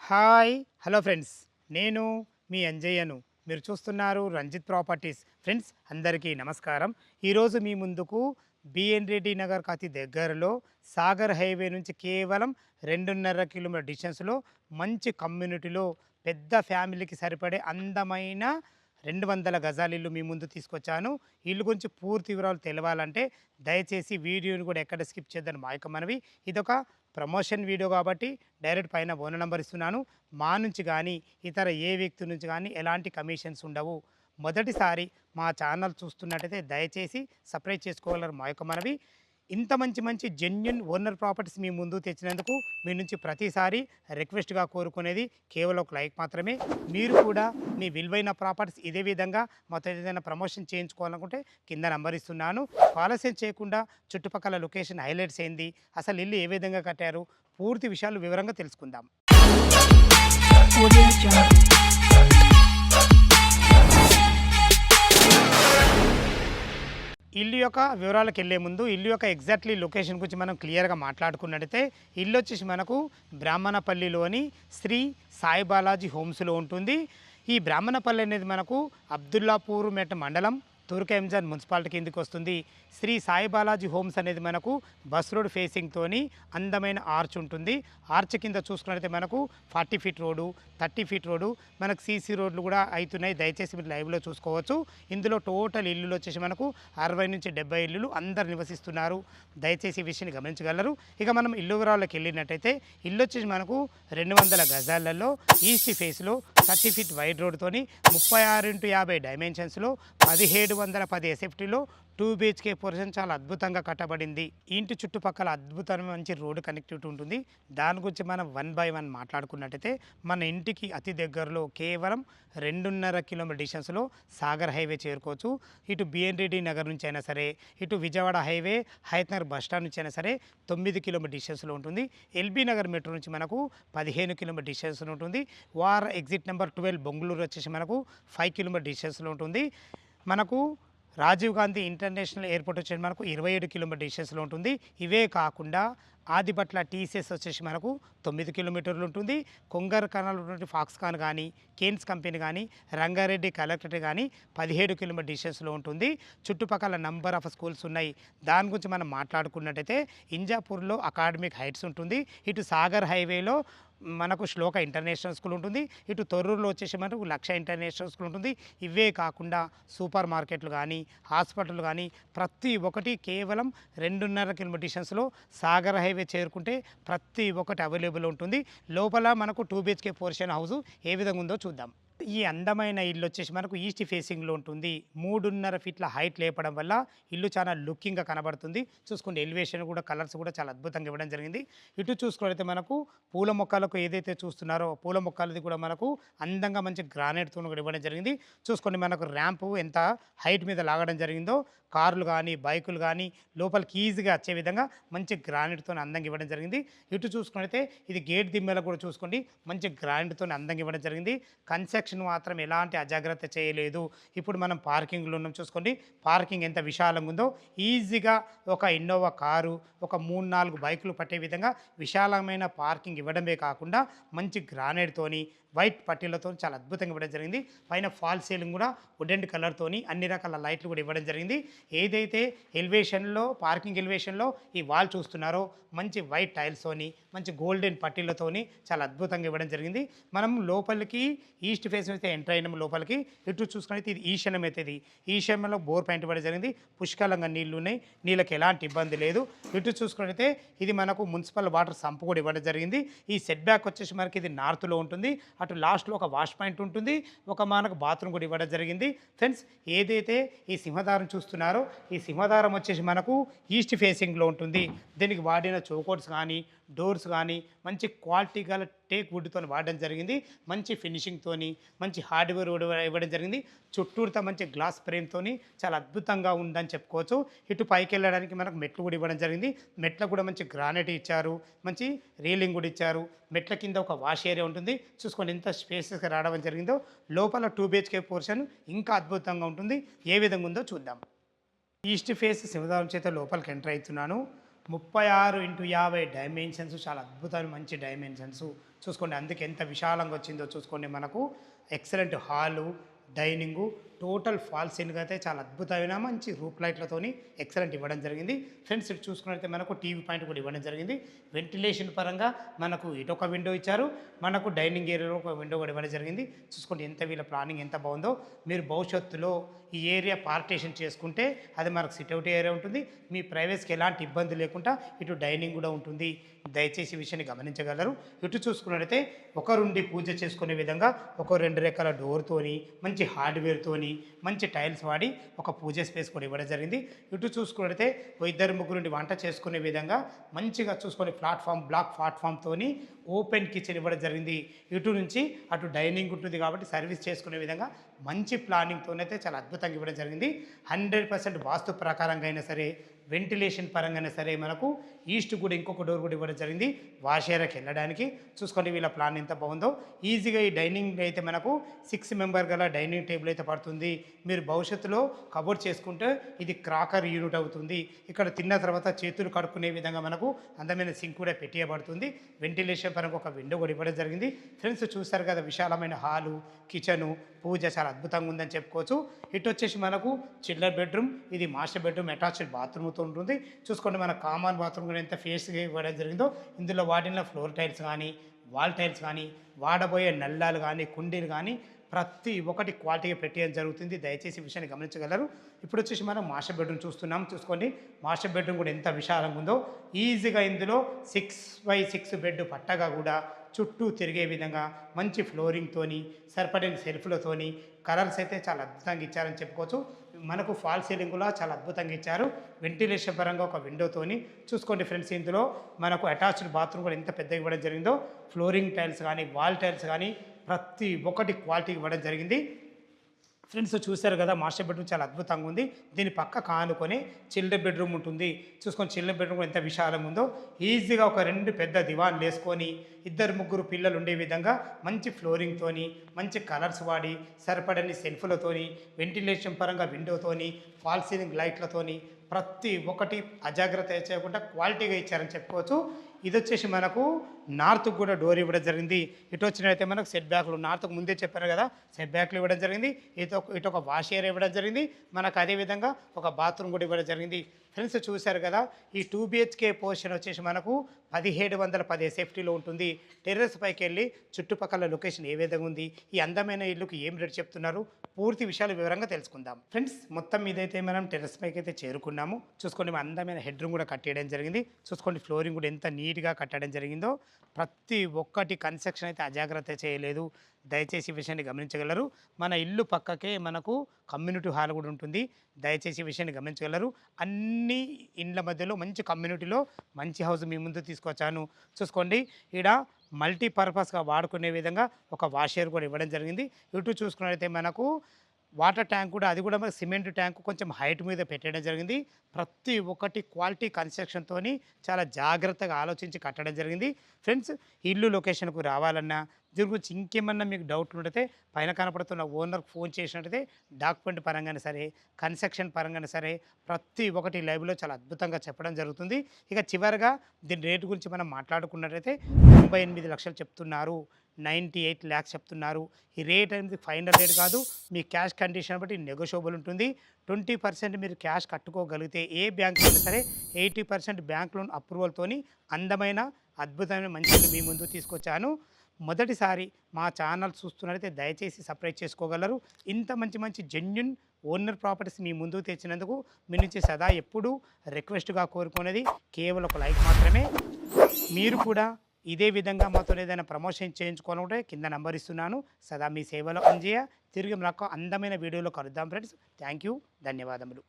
Hi hello friends, నేను మీ అంజయ్యను. మీరు చూస్తున్నారు రంజిత్ ప్రాపర్టీస్. ఫ్రెండ్స్ అందరికీ నమస్కారం. ఈరోజు మీ ముందుకు బిఎన్ రెడ్డి నగర్కి అతి దగ్గరలో సాగర్ హైవే నుంచి కేవలం 2.5 కిలోమీటర్ డిస్టెన్స్లో మంచి కమ్యూనిటీలో పెద్ద ఫ్యామిలీకి సరిపడే అందమైన 200 గజాల ఇల్లు మీ ముందు తీసుకొచ్చాను. ఇల్లు గురించి పూర్తి వివరాలు తెలవాలంటే దయచేసి వీడియోని కూడా ఎక్కడ స్కిప్ చేద్దని మా యొక్క మనవి. ఇదొక ప్రమోషన్ వీడియో కాబట్టి డైరెక్ట్ పైన ఫోన్ నెంబర్ ఇస్తున్నాను. మా నుంచి కానీ ఇతర ఏ వ్యక్తి నుంచి కానీ ఎలాంటి కమిషన్స్ ఉండవు. మొదటిసారి మా ఛానల్ చూస్తున్నట్టయితే దయచేసి సబ్స్క్రైబ్ చేసుకోవాలని మా యొక్క మనవి. ఇంత మంచి మంచి జెన్యున్ ఓనర్ ప్రాపర్టీస్ మీ ముందు తెచ్చినందుకు మీ నుంచి ప్రతిసారి రిక్వెస్ట్గా కోరుకునేది కేవలం ఒక లైక్ మాత్రమే. మీరు కూడా మీ విలువైన ప్రాపర్టీస్ ఇదే విధంగా మాతో ఏదైనా ప్రమోషన్ చేయించుకోవాలనుకుంటే కింద నంబర్ ఇస్తున్నాను. ఆలస్యం చేయకుండా చుట్టుపక్కల లొకేషన్ హైలైట్స్ ఏంది, అసలు ఇల్లు ఏ విధంగా కట్టారు, పూర్తి విషయాలు వివరంగా తెలుసుకుందాం. ఇల్లు యొక్క వివరాలకు వెళ్ళే ముందు ఇల్లు యొక్క ఎగ్జాక్ట్లీ లొకేషన్ గురించి మనం క్లియర్గా మాట్లాడుకున్నట్టయితే ఇల్లు వచ్చేసి మనకు బ్రాహ్మణపల్లిలోని శ్రీ సాయి బాలాజీ హోమ్స్లో ఉంటుంది. ఈ బ్రాహ్మణపల్లి అనేది మనకు అబ్దుల్లాపూర్ మెట్ మండలం తుర్కెంజన్ మున్సిపాలిటీ కిందికి వస్తుంది. శ్రీ సాయి బాలాజీ హోమ్స్ అనేది మనకు బస్ రోడ్ ఫేసింగ్తోని అందమైన ఆర్చ్ ఉంటుంది. ఆర్చ్ కింద చూసుకున్నట్లయితే మనకు 40 ఫీట్ రోడ్డు, 30 ఫీట్ రోడ్డు, మనకు సీసీ రోడ్లు కూడా అవుతున్నాయి. దయచేసి మీరు లైవ్లో చూసుకోవచ్చు. ఇందులో టోటల్ ఇల్లులు వచ్చేసి మనకు 60 నుంచి 70 ఇల్లులు అందరు నివసిస్తున్నారు. దయచేసి ఈ విషయాన్ని గమనించగలరు. ఇక మనం ఇల్లు వివరాలకు వెళ్ళినట్టయితే ఇల్లు వచ్చేసి మనకు 200 గజాలలో ఈస్ట్ ఫేస్లో 30 ఫీట్ వైడ్ రోడ్తోని 36x50 డైమెన్షన్స్లో 1710 ఎస్ఎఫ్టీలో 2 BHK పోర్షన్ చాలా అద్భుతంగా కట్టబడింది. ఇంటి చుట్టుపక్కల అద్భుతమైన మంచి రోడ్డు కనెక్టివిటీ ఉంటుంది. దాని గురించి మనం 1 బై 1 మాట్లాడుకున్నట్టయితే మన ఇంటికి అతి దగ్గరలో కేవలం 2.5 కిలోమీటర్ డిస్టెన్స్లో సాగర్ హైవే చేరుకోవచ్చు. ఇటు బిఎన్ రెడ్డి నగర్ నుంచి అయినా సరే, ఇటు విజయవాడ హైవే హైత్నగర్ బస్టాండ్ నుంచి అయినా సరే 9 కిలోమీటర్ డిస్టెన్స్లో ఉంటుంది. ఎల్బీ నగర్ మెట్రో నుంచి మనకు 15 కిలోమీటర్ డిస్టెన్స్లో ఉంటుంది. వార్ ఎగ్జిట్ నెంబర్ 12 బెంగళూరు వచ్చేసి మనకు 5 కిలోమీటర్ డిస్టెన్స్లో ఉంటుంది. మనకు రాజీవ్ గాంధీ ఇంటర్నేషనల్ ఎయిర్పోర్ట్ వచ్చేసి మనకు 27 కిలోమీటర్ డిస్టెన్స్లో ఉంటుంది. ఇవే కాకుండా ఆదిబట్ల టీసీఎస్ వచ్చేసి మనకు 9 కిలోమీటర్లు ఉంటుంది. కొంగర్ కనాల్ ఉన్నటువంటి ఫాక్స్కాన్ కానీ, కేన్స్ కంపెనీ కానీ, రంగారెడ్డి కలెక్టరేట్ కానీ 17 కిలోమీటర్ డిస్టెన్స్లో ఉంటుంది. చుట్టుపక్కల నంబర్ ఆఫ్ స్కూల్స్ ఉన్నాయి. దాని గురించి మనం మాట్లాడుకున్నట్టయితే ఇంజాపూర్లో అకాడమిక్ హైట్స్ ఉంటుంది. ఇటు సాగర్ హైవేలో మనకు శ్లోక ఇంటర్నేషనల్ స్కూల్ ఉంటుంది. ఇటు తొర్రూరులో వచ్చేసి మనకు లక్ష ఇంటర్నేషనల్ స్కూల్ ఉంటుంది. ఇవే కాకుండా సూపర్ మార్కెట్లు కానీ, హాస్పిటల్ కానీ ప్రతి ఒక్కటి కేవలం 2.5 కిలోమీటర్ డిస్టెన్స్లో సాగర్ హైవే చేరుకుంటే ప్రతి ఒక్కటి అవైలబుల్ ఉంటుంది. లోపల మనకు 2 BHK పోర్షన్ హౌస్ ఏ విధంగా ఉందో చూద్దాం. ఈ అందమైన ఇల్లు వచ్చేసి మనకు ఈస్ట్ ఫేసింగ్లో ఉంటుంది. 3.5 ఫీట్ల హైట్ లేపడం వల్ల ఇల్లు చాలా లుకింగ్గా కనబడుతుంది. చూసుకుంటే ఎలివేషన్ కూడా కలర్స్ కూడా చాలా అద్భుతంగా ఇవ్వడం జరిగింది. ఇటు చూసుకున్నట్లయితే మనకు పూల మొక్కలకు ఏదైతే చూస్తున్నారో పూల మొక్కలది కూడా మనకు అందంగా మంచి గ్రానైట్తో కూడా ఇవ్వడం జరిగింది. చూసుకోండి మనకు ర్యాంపు ఎంత హైట్ మీద లాగడం జరిగిందో, కార్లు కానీ బైకులు కానీ లోపలికి ఈజీగా వచ్చే విధంగా మంచి గ్రానైట్తో అందంగా ఇవ్వడం జరిగింది. ఇటు చూసుకున్నట్లయితే ఇది గేట్ దిమ్మల కూడా చూసుకోండి మంచి గ్రానైట్తో అందంగా ఇవ్వడం జరిగింది. కన్స్ట్రక్షన్ మాత్రం ఎలాంటి అజాగ్రత్త చేయలేదు. ఇప్పుడు మనం పార్కింగ్లో ఉన్నాం. చూసుకోండి పార్కింగ్ ఎంత విశాలంగా ఉందో. ఈజీగా ఒక ఇన్నోవా కారు, ఒక 3-4 బైకులు పట్టే విధంగా విశాలమైన పార్కింగ్ ఇవ్వడమే కాకుండా మంచి గ్రానైట్తోని వైట్ పట్టీలతో చాలా అద్భుతంగా ఇవ్వడం జరిగింది. పైన ఫాల్ సీలింగ్ కూడా వుడెన్ కలర్తోని అన్ని రకాల లైట్లు కూడా ఇవ్వడం జరిగింది. ఏదైతే ఎలివేషన్లో పార్కింగ్ ఎలివేషన్లో ఈ వాల్ చూస్తున్నారో మంచి వైట్ టైల్స్తోని మంచి గోల్డెన్ పట్టీలతోని చాలా అద్భుతంగా ఇవ్వడం జరిగింది. మనం లోపలికి ఈస్ట్ ఫేస్ అయితే ఎంటర్ అయినాం. లోపలికి ఇటు చూసుకున్నైతే ఇది ఈశాన్యం అయితే ఇది ఈశాన్యంలో బోర్ పాయింట్ ఇవ్వడం జరిగింది. పుష్కలంగా నీళ్లు ఉన్నాయి, నీళ్ళకి ఎలాంటి ఇబ్బంది లేదు. ఇటు చూసుకున్నైతే ఇది మనకు మున్సిపల్ వాటర్ సంప్ కూడా ఇవ్వడం జరిగింది. ఈ సెట్ బ్యాక్ వచ్చేసి మనకి ఇది నార్త్లో ఉంటుంది. అటు లాస్ట్లో ఒక వాష్ పాయింట్ ఉంటుంది, ఒక మనకు బాత్రూమ్ కూడా ఇవ్వడం జరిగింది. ఫ్రెండ్స్ ఏదైతే ఈ సింహదారం చూస్తున్నారో ఈ సింహదారం వచ్చేసి మనకు ఈస్ట్ ఫేసింగ్లో ఉంటుంది. దీనికి వాడిన చౌకోట్స్ కానీ డోర్స్ కానీ మంచి క్వాలిటీ గల టేక్ వుడ్తో వాడడం జరిగింది. మంచి ఫినిషింగ్తోని మంచి హార్డ్వేర్ ఇవ్వడం జరిగింది. చుట్టూరుతో మంచి గ్లాస్ ఫ్రేమ్తో చాలా అద్భుతంగా ఉందని చెప్పుకోవచ్చు. ఇటు పైకి వెళ్ళడానికి మనకు మెట్లు కూడా ఇవ్వడం జరిగింది. మెట్లకు కూడా మంచి గ్రానైట్ ఇచ్చారు, మంచి రీలింగ్ కూడా ఇచ్చారు. మెట్ల కింద ఒక వాష్ ఏరియా ఉంటుంది. చూసుకోండి ఎంత స్పేసెస్గా రావడం జరిగిందో. లోపల 2 BHK పోర్షన్ ఇంకా అద్భుతంగా ఉంటుంది. ఏ విధంగా ఉందో చూద్దాం. ఈస్ట్ ఫేస్ సింహదారం చేత లోపలికి ఎంటర్ అవుతున్నాను. 36x50 డైమెన్షన్స్ చాలా అద్భుతమైన మంచి డైమెన్షన్స్. చూసుకోండి, అందుకే ఎంత విశాలంగా వచ్చిందో చూసుకోండి. మనకు excellent hall, dining, total fall ceiling అయితే చాలా అద్భుతమైన మంచి రూప్ లైట్లతోని ఎక్సలెంట్ ఇవ్వడం జరిగింది. ఫ్రెండ్స్ ఇటు చూసుకున్నట్లయితే మనకు టీవీ పాయింట్ కూడా ఇవ్వడం జరిగింది. వెంటిలేషన్ పరంగా మనకు ఇటు ఒక విండో ఇచ్చారు, మనకు డైనింగ్ ఏరియాలో ఒక విండో కూడా ఇవ్వడం జరిగింది. చూసుకోండి ఎంత వీళ్ళ ప్లానింగ్ ఎంత బాగుందో. మీరు భవిష్యత్తులో ఈ ఏరియా పార్టీషన్ చేసుకుంటే అది మనకు సిట్అవుట్ ఏరియా ఉంటుంది, మీ ప్రైవేస్కి ఎలాంటి ఇబ్బంది లేకుండా ఇటు డైనింగ్ కూడా ఉంటుంది. దయచేసి ఈ విషయాన్ని గమనించగలరు. ఇటు చూసుకున్నట్లయితే ఒకరుండి పూజ చేసుకునే విధంగా ఒక 2 రెక్కల డోర్తోని మంచి హార్డ్వేర్తోని మంచి టైల్స్ వాడి ఒక పూజ స్పేస్ కూడా ఇవ్వడం జరిగింది. ఇటు చూసుకున్నట్లయితే 2-3 వంట చేసుకునే విధంగా మంచిగా చూసుకొని బ్లాక్ ప్లాట్ఫామ్తోని ఓపెన్ కిచెన్ ఇవ్వడం జరిగింది. ఇటు నుంచి అటు డైనింగ్ ఉంటుంది కాబట్టి సర్వీస్ చేసుకునే విధంగా మంచి ప్లానింగ్తోనైతే చాలా అద్భుతంగా ఇవ్వడం జరిగింది. 100% వాస్తు ప్రకారంగా అయినా సరే, వెంటిలేషన్ పరంగానే సరే మనకు ఈస్ట్ కూడా ఇంకొక డోర్ కూడా ఇవ్వడం జరిగింది వాష్ ఏరియాకి వెళ్ళడానికి. చూసుకోండి వీళ్ళ ప్లాన్ ఎంత బాగుందో. ఈజీగా ఈ డైనింగ్ అయితే మనకు 6 మెంబర్ గల డైనింగ్ టేబుల్ అయితే పడుతుంది. మీరు భవిష్యత్తులో కబోర్డ్ చేసుకుంటే ఇది క్రాకర్ యూనిట్ అవుతుంది. ఇక్కడ తిన్న తర్వాత చేతులు కడుక్కునే విధంగా మనకు అందమైన సింక్ కూడా పెట్టేయబడుతుంది. వెంటిలేషన్ పరంగా ఒక విండో కూడా ఇవ్వడం జరిగింది. ఫ్రెండ్స్ చూస్తారు కదా, విశాలమైన హాలు, కిచెను, పూజ చాలా అద్భుతంగా ఉందని చెప్పుకోవచ్చు. ఇటు వచ్చేసి మనకు చిల్లర్ బెడ్రూమ్, ఇది మాస్టర్ బెడ్రూమ్ అటాచ్డ్ బాత్రూమ్తో ఉంటుంది. చూసుకోండి మన కామన్ బాత్రూమ్ కూడా ఎంత ఫేస్గా ఇవ్వడం జరిగిందో. ఇందులో వాడిన ఫ్లోర్ టైల్స్ కానీ, వాల్ టైల్స్ కానీ, వాడబోయే నల్లాలు కానీ, కుండీలు కానీ ప్రతి ఒక్కటి క్వాలిటీగా పెట్టేయడం జరుగుతుంది. దయచేసి ఈ విషయాన్ని గమనించగలరు. ఇప్పుడు వచ్చేసి మనం మాస్టర్ బెడ్రూమ్ చూస్తున్నాం. చూసుకోండి మాస్టర్ బెడ్రూమ్ కూడా ఎంత విశాలంగా ఉందో. ఈజీగా ఇందులో 6x6 బెడ్ పట్టగా కూడా చుట్టూ తిరిగే విధంగా మంచి ఫ్లోరింగ్తోని సరిపడిన సెల్ఫ్లతోని కలర్స్ అయితే చాలా అద్భుతంగా ఇచ్చారని చెప్పుకోవచ్చు. మనకు ఫాల్ సీలింగ్ కూడా చాలా అద్భుతంగా ఇచ్చారు. వెంటిలేషన్ పరంగా ఒక విండోతోని చూసుకోండి ఫ్రెండ్స్. ఇందులో మనకు అటాచ్డ్ బాత్రూమ్ కూడా ఎంత పెద్దగా ఇవ్వడం జరిగిందో. ఫ్లోరింగ్ టైల్స్ కానీ, వాల్ టైల్స్ కానీ ప్రతి ఒక్కటి క్వాలిటీ ఇవ్వడం జరిగింది. ఫ్రెండ్స్ చూశారు కదా, మాస్టర్ బెడ్రూమ్ చాలా అద్భుతంగా ఉంది. దీని పక్క కానుకొని చిల్డ్రన్ బెడ్రూమ్ ఉంటుంది. చూసుకొని చిల్డ్రన్ బెడ్రూమ్ ఎంత విశాలంగా ఉందో. ఈజీగా ఒక 2 పెద్ద దివాన్లు వేసుకొని 2-3 పిల్లలు ఉండే విధంగా మంచి ఫ్లోరింగ్తోని, మంచి కలర్స్ వాడి, సరిపడని సెల్ఫ్లతోని, వెంటిలేషన్ పరంగా విండోతోని, ఫాల్ సీలింగ్ లైట్లతోని ప్రతి ఒక్కటి అజాగ్రత్త చేయకుండా క్వాలిటీగా ఇచ్చారని చెప్పుకోవచ్చు. ఇది వచ్చేసి మనకు నార్త్కు కూడా డోర్ ఇవ్వడం జరిగింది. ఇటు వచ్చినట్లయితే మనకు సెట్ బ్యాక్లు నార్త్కు ముందే చెప్పారు కదా, సెట్ బ్యాక్లు ఇవ్వడం జరిగింది. ఇటు ఒక వాష్ ఏరియా ఇవ్వడం జరిగింది. మనకు అదేవిధంగా ఒక బాత్రూమ్ కూడా ఇవ్వడం జరిగింది. ఫ్రెండ్స్ చూశారు కదా, ఈ 2 BHK పోర్షన్ వచ్చేసి మనకు 1710 సేఫ్టీలో ఉంటుంది. టెర్రస్ పైకి వెళ్ళి చుట్టుపక్కల లొకేషన్ ఏ విధంగా ఉంది, ఈ అందమైన ఇల్లుకి ఏం రేట్ చెప్తున్నారు, పూర్తి విషయాలు వివరంగా తెలుసుకుందాం. ఫ్రెండ్స్ మొత్తం మీదైతే మనం టెర్రస్ పైకి అయితే చేరుకున్నాము. చూసుకోండి అందమైన హెడ్ రూమ్ కూడా కట్టేయడం జరిగింది. చూసుకోండి ఫ్లోరింగ్ కూడా ఎంత నీట్గా కట్టడం జరిగిందో. ప్రతి ఒక్కటి కన్స్ట్రక్షన్ అయితే అజాగ్రత్త చేయలేదు. దయచేసి ఈ విషయాన్ని గమనించగలరు. మన ఇల్లు పక్కకే మనకు కమ్యూనిటీ హాల్ కూడా ఉంటుంది. దయచేసి ఈ విషయాన్ని గమనించగలరు. అన్ని ఇండ్ల మధ్యలో మంచి కమ్యూనిటీలో మంచి హౌస్ మీ ముందు తీసుకొచ్చాను. చూసుకోండి ఈడ మల్టీపర్పస్గా వాడుకునే విధంగా ఒక వాషర్ కూడా ఇవ్వడం జరిగింది. ఇటు చూసుకున్నట్లయితే మనకు వాటర్ ట్యాంక్ కూడా, అది కూడా సిమెంట్ ట్యాంక్ కొంచెం హైట్ మీద పెట్టడం జరిగింది. ప్రతి ఒక్కటి క్వాలిటీ కన్స్ట్రక్షన్తో చాలా జాగ్రత్తగా ఆలోచించి కట్టడం జరిగింది. ఫ్రెండ్స్ ఇల్లు లొకేషన్కు రావాలన్నా, దీని గురించి ఇంకేమన్నా మీకు డౌట్లు ఉంటే పైన కనపడుతున్న ఓనర్కి ఫోన్ చేసినట్టయితే డాక్యుమెంట్ పరంగానే సరే, కన్స్ట్రక్షన్ పరంగానే సరే ప్రతి ఒక్కటి లైవ్లో చాలా అద్భుతంగా చెప్పడం జరుగుతుంది. ఇక చివరిగా దీని రేటు గురించి మనం మాట్లాడుకున్నట్టయితే 98 లక్షలు చెప్తున్నారు, 98 lakhs చెప్తున్నారు. ఈ రేట్ అనేది ఫైనల్ రేట్ కాదు, మీ క్యాష్ కండిషన్ బట్టి నెగోషియబుల్ ఉంటుంది. 20% మీరు క్యాష్ కట్టుకోగలిగితే ఏ బ్యాంక్ అయినా సరే 80% బ్యాంక్ లోన్ అప్రూవల్తోని అందమైన అద్భుతమైన మంచి మీ ముందు తీసుకొచ్చాను. మొదటిసారి మా ఛానల్ చూస్తున్నట్లయితే దయచేసి సబ్స్క్రైబ్ చేసుకోగలరు. ఇంత మంచి జెన్యూన్ ఓనర్ ప్రాపర్టీస్ మీ ముందుకు తెచ్చినందుకు మీ నుంచి సదా ఎప్పుడూ రిక్వెస్ట్గా కోరుకునేది కేవలం ఒక లైక్ మాత్రమే. మీరు కూడా ఇదే విధంగా మాతో ఏదైనా ప్రమోషన్ చేయించుకోవాలంటే కింద నంబర్ ఇస్తున్నాను. సదా మీ సేవలో పనిచేయ. తిరిగి నాకు అందమైన వీడియోలో కలుద్దాం ఫ్రెండ్స్. థ్యాంక్ యూ, ధన్యవాదములు.